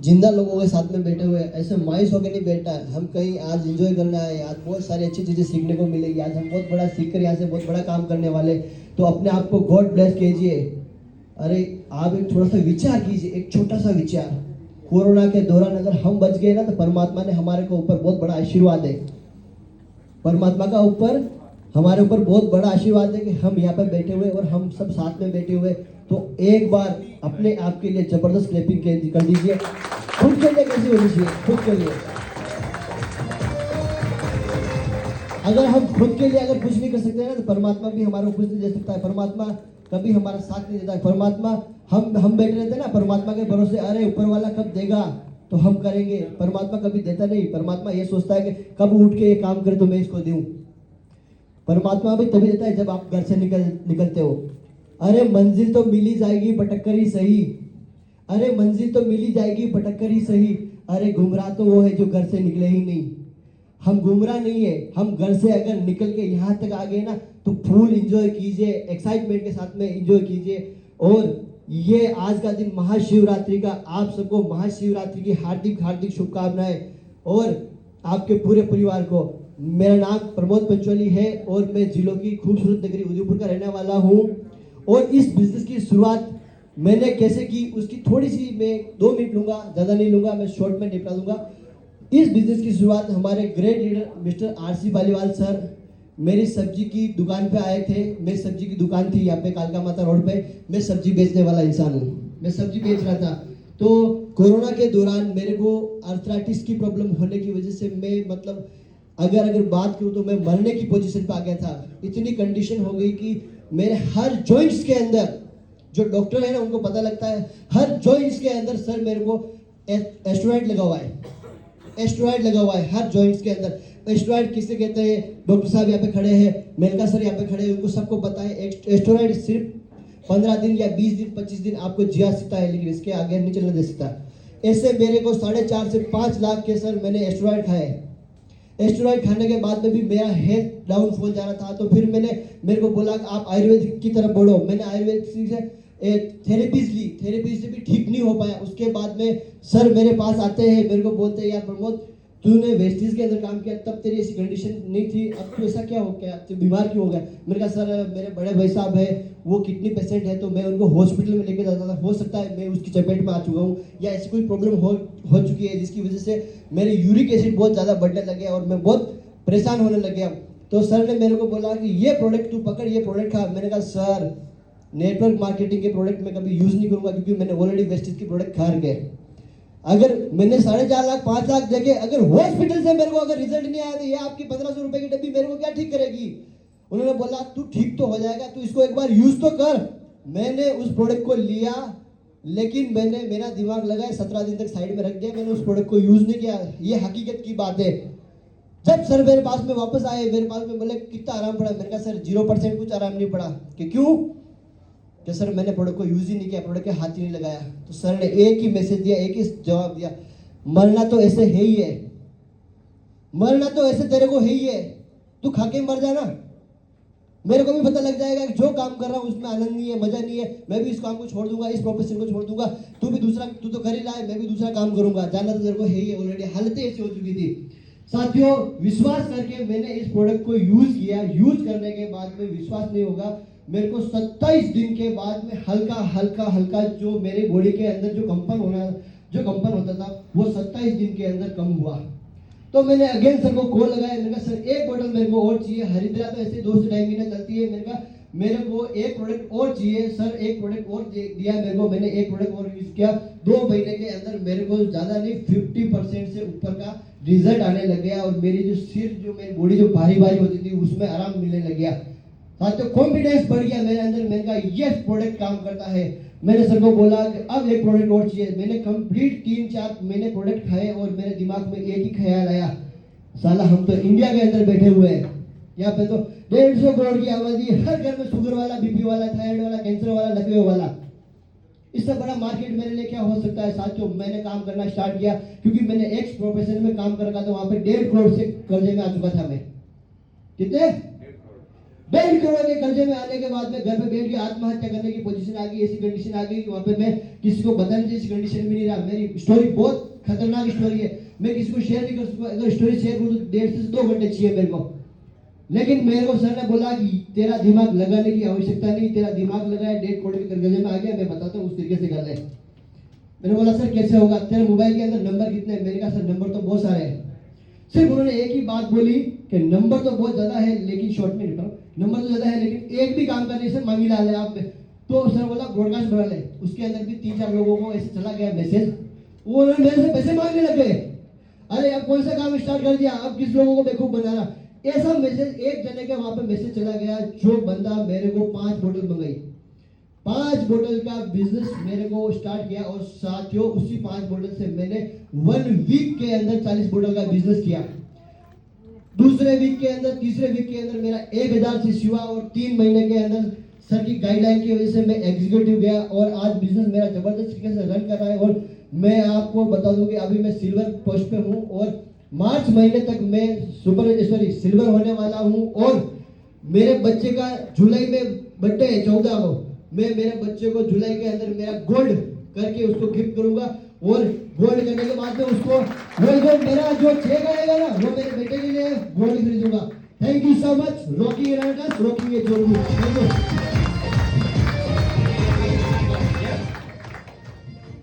जिंदा लोगों के साथ में बैठे हुए ऐसे मायूस होकर नहीं बैठा है। हम कहीं आज एंजॉय करना है, आज बहुत सारी अच्छी चीज़ें सीखने को मिलेगी, आज हम बहुत बड़ा सीख कर यहाँ से बहुत बड़ा काम करने वाले। तो अपने आप को गॉड ब्लेस कीजिए। अरे आप एक थोड़ा सा विचार कीजिए, एक छोटा सा विचार। कोरोना के दौरान अगर हम बच गए ना तो परमात्मा ने हमारे को ऊपर बहुत बड़ा आशीर्वाद है। परमात्मा का ऊपर हमारे ऊपर बहुत बड़ा आशीर्वाद है कि हम यहाँ पर बैठे हुए और हम सब साथ में बैठे हुए। तो एक बार अपने आप के लिए जबरदस्त क्लैपिंग कर दीजिए। खुद के लिए कैसी होनी चाहिए? खुद के लिए। अगर हम खुद के लिए अगर कुछ नहीं कर सकते ना तो परमात्मा भी हमारे को कुछ नहीं दे सकता है। परमात्मा कभी हमारा साथ नहीं देता है। परमात्मा हम बैठे रहते हैं ना परमात्मा के भरोसे, अरे ऊपर वाला कब देगा तो हम करेंगे। परमात्मा कभी देता नहीं। परमात्मा ये सोचता है कि कब उठ के ये काम करे तो मैं इसको दूं। परमात्मा भी तभी देता है जब आप घर से निकलते हो। अरे मंजिल तो मिली जाएगी भटक कर ही सही। अरे मंजिल तो मिली जाएगी भटक कर ही सही। अरे गुमराह तो वो है जो घर से निकले ही नहीं। हम गुमराह नहीं है। हम घर से अगर निकल के यहाँ तक आ गए ना तो फुल एंजॉय कीजिए, एक्साइटमेंट के साथ में एंजॉय कीजिए। और ये आज का दिन महाशिवरात्रि का, आप सबको महाशिवरात्रि की हार्दिक हार्दिक शुभकामनाएं। और आपके पूरे परिवार को। मेरा नाम प्रमोद पंचोली है और मैं जिलों की खूबसूरत नगरी उदयपुर का रहने वाला हूँ। और इस बिजनेस की शुरुआत मैंने कैसे की उसकी थोड़ी सी मैं 2 मिनट लूंगा, ज़्यादा नहीं लूंगा, मैं शॉर्ट में निपटा दूंगा। इस बिजनेस की शुरुआत हमारे great leader mister RC Paliwal sir मेरी सब्जी की दुकान पे आए थे। मेरी सब्जी की दुकान थी यहाँ पे कालका माता रोड पे। मैं सब्जी बेचने वाला इंसान हूँ, मैं सब्जी बेच रहा था। तो कोरोना के दौरान मेरे को आर्थराइटिस की प्रॉब्लम होने की वजह से मैं मतलब अगर बात करूँ तो मैं मरने की पोजीशन पे आ गया था। इतनी कंडीशन हो गई कि मेरे हर जॉइंट्स के अंदर, जो डॉक्टर है ना उनको पता लगता है, हर जॉइंट्स के अंदर सर मेरे को एस्टेरॉइड लगा हुआ है। एस्टेरॉइड लगा हुआ है हर जॉइंट्स के अंदर। एस्टेरॉइड किसे कहते हैं? डॉक्टर साहब यहाँ पे खड़े हैं, मेलका सर यहाँ पे खड़े हैं, उनको सबको पता है। एस्टेरॉइड सिर्फ 15 दिन या 20 दिन 25 दिन आपको जिया सकता है, लेकिन इसके आगे नहीं चलने दे सकता। ऐसे मेरे को 4.5 से 5 लाख के सर मैंने एस्टेरॉइड खाए। एस्टेरॉइड खाने के बाद में भी मेरा हेल्थ डाउनफॉल जा रहा था। तो फिर मेरे को बोला कि आप आयुर्वेदिक की तरफ बढ़ो। मैंने आयुर्वेदिक से थेरेपीज ली, थेरेपी से भी ठीक नहीं हो पाया। उसके बाद में सर मेरे पास आते हैं, मेरे को बोलते हैं यार प्रमोद तूने वेस्टीज के अंदर काम किया तब तेरी ऐसी कंडीशन नहीं थी, अब तू ऐसा क्या हो गया, तू बीमार क्यों हो गया? मैंने कहा सर मेरे बड़े भाई साहब है वो किडनी पेशेंट है तो मैं उनको हॉस्पिटल में लेके जाता था। हो सकता है मैं उसकी चपेट में आ चुका हूँ या ऐसी कोई प्रॉब्लम हो चुकी है जिसकी वजह से मेरे यूरिक एसिड बहुत ज़्यादा बढ़ने लगे और मैं बहुत परेशान होने लग गया। तो सर ने मेरे को बोला कि ये प्रोडक्ट तू पकड़, ये प्रोडक्ट खा। मैंने कहा सर नेटवर्क मार्केटिंग के प्रोडक्ट मैं कभी यूज़ नहीं करूँगा क्योंकि मैंने ऑलरेडी वेस्टीज के प्रोडक्ट खा रखे। अगर मैंने 4.5 लाख 5 लाख देखे, अगर हॉस्पिटल से मेरे को अगर रिजल्ट नहीं आया तो ये आपकी 1500 रुपए की डब्बी मेरे को क्या ठीक करेगी? उन्होंने बोला तू ठीक तो हो जाएगा, तू इसको एक बार यूज तो कर। मैंने उस प्रोडक्ट को लिया, लेकिन मैंने मेरा दिमाग लगाया 17 दिन तक साइड में रख दिया। मैंने उस प्रोडक्ट को यूज नहीं किया। ये हकीकत की बात है। जब सर मेरे पास में वापस आए, मेरे पास में बोले कितना आराम पड़ा? मैंने कहा सर 0% कुछ आराम नहीं पड़ा। कि क्यों? कि सर मैंने प्रोडक्ट को यूज ही नहीं किया, प्रोडक्ट के हाथ ही नहीं लगाया। तो सर ने एक ही मैसेज दिया, एक ही जवाब दिया, मरना तो ऐसे है ही है, मरना तो ऐसे तेरे को है ही है, तू खा के मर जाना। मेरे को भी पता लग जाएगा कि जो काम कर रहा हूँ उसमें आनंद नहीं है, मजा नहीं है, मैं भी इस काम को छोड़ दूंगा, इस प्रोफेशन को छोड़ दूंगा। तू तो कर ही रहा है, मैं भी दूसरा काम करूंगा, जाना तो तेरे को है ही है। ऑलरेडी हालतें ऐसी हो चुकी थी। साथियों विश्वास करके मैंने इस प्रोडक्ट को यूज किया। यूज करने के बाद में विश्वास नहीं होगा, मेरे को 27 दिन के बाद में हल्का हल्का हल्का जो मेरे बॉडी के अंदर जो कंपन होता था वो 27 दिन के अंदर कम हुआ। तो मैंने अगेन सर को कॉल लगाया। मैंने कहा सर एक बोतल मेरे को और चाहिए, हरिद्रा तो ऐसे 2 से 2.5 महीने चलती है। मैंने कहा मेरे को एक प्रोडक्ट और चाहिए। सर एक प्रोडक्ट और दिया मेरे को, मैंने एक प्रोडक्ट और यूज किया। 2 महीने के अंदर मेरे को ज्यादा नहीं 50% से ऊपर का रिजल्ट आने लग गया और मेरी जो सिर जो मेरी बॉडी जो भारी भारी होती थी उसमें आराम मिलने लग गया। साथियों कॉन्फिडेंस बढ़ गया मेरे अंदर। मैंने कहा यस प्रोडक्ट काम करता है। मैंने सर को बोला कि अब एक प्रोडक्ट और चाहिए। मैंने कंप्लीट 3-4 महीने प्रोडक्ट खाए और मेरे दिमाग में एक ही ख्याल आया, साला हम तो इंडिया के अंदर बैठे हुए हैं, यहाँ पे तो 150 करोड़ की आबादी, हर घर में शुगर वाला, बीपी वाला, थायराइड वाला, कैंसर वाला, लकवे वाला। इससे बड़ा मार्केट मेरे लिए क्या हो सकता है? साथियों मैंने काम करना स्टार्ट किया क्योंकि मैंने एक्स प्रोफेशन में काम कर रखा था। वहां पे 1.5 करोड़ से कर्जे में आ चुका था मैं। कितने? 1.5 करोड़ के कर्जे में आने के बाद में घर पे बैठ के आत्महत्या करने की पोजीशन आ गई, ऐसी कंडीशन आ गई कि वहां पे मैं किसी को बताने जैसी कंडीशन में नहीं रहा। मेरी स्टोरी बहुत खतरनाक स्टोरी है, मैं किसी को शेयर नहीं कर सकता। अगर स्टोरी शेयर करूँ तो 1.5 से 2 घंटे चाहिए मेरे को। लेकिन मेरे को सर ने बोला कि तेरा दिमाग लगाने की आवश्यकता नहीं, तेरा दिमाग लगाया 1.5 करोड़ के कर्जे में आ गया, मैं बताता हूँ उस तरीके से कर ले। मैंने बोला सर कैसे होगा, तेरे मोबाइल के अंदर नंबर कितने हैं? मैंने कहा सर नंबर तो बहुत सारे हैं। सिर्फ उन्होंने एक ही बात बोली कि नंबर तो बहुत ज्यादा है लेकिन शॉर्ट में निकालो, नंबर तो ज्यादा है लेकिन एक भी काम करने से मांगी डाले आप में। तो सर बोला ब्रॉडकास्ट भरा ले। उसके अंदर भी 3-4 लोगों को ऐसे चला गया मैसेज, वो मेरे से पैसे मांगने लग गए। अरे अब कौन सा काम स्टार्ट कर दिया, अब किस लोगों को बेवकूफ बना रहा। ऐसा मैसेज एक जने के वहां पे मैसेज चला गया, जो बंदा मेरे को 5 बोतल मंगाई, 5 बोतल का बिजनेस मेरे को स्टार्ट किया। और साथियों उसी 5 बोतल से मैंने 1 वीक के अंदर 40 बोतल का बिजनेस किया। दूसरे वीक के अंदर, तीसरे वीक के अंदर मेरा 1000 से हुआ। और 3 महीने के अंदर सर की गाइडलाइन की वजह से मैं एग्जीक्यूटिव गया और आज बिजनेस मेरा जबरदस्त तरीके से रन कर रहा है। और मैं आपको बता दूं कि अभी मैं सिल्वर पोस्ट पे हूं और मार्च महीने तक मैं सिल्वर होने वाला हूं। और मेरे बच्चे का जुलाई में बर्थडे है 14 को, मैं मेरे बच्चे को जुलाई के अंदर मेरा गोल्ड करके उसको गिफ्ट करूंगा। और गोल्ड करने के बाद में उसको वो मेरा जो चेक आएगा ना वो मेरे बेटे के लिए गोल्ड खरीदूंगा। Thank you so much, rocking rocking ये जोड़ी।